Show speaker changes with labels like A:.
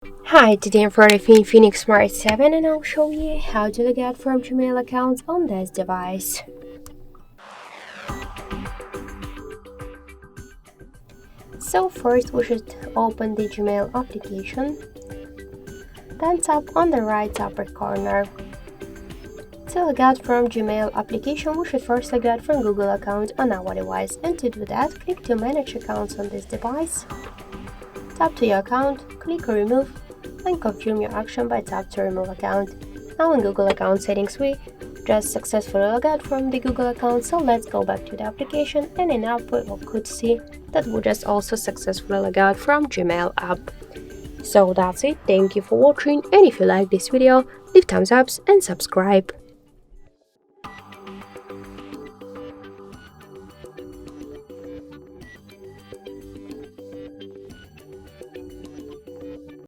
A: Hi, today I'm for the INFINIX Smart 7 and I'll show you how to log out from Gmail accounts on this device. So first we should open the Gmail application, then tap on the right upper corner. To log out from Gmail application, we should first log out from Google account on our device, and to do that, click to manage accounts on this device, tap to your account, click remove, and confirm your action by tap to remove account. Now in Google account settings we just successfully log out from the Google account, so let's go back to the application, and in output we could see that we just also successfully log out from Gmail app. So that's it, thank you for watching, and if you like this video, leave thumbs up and subscribe.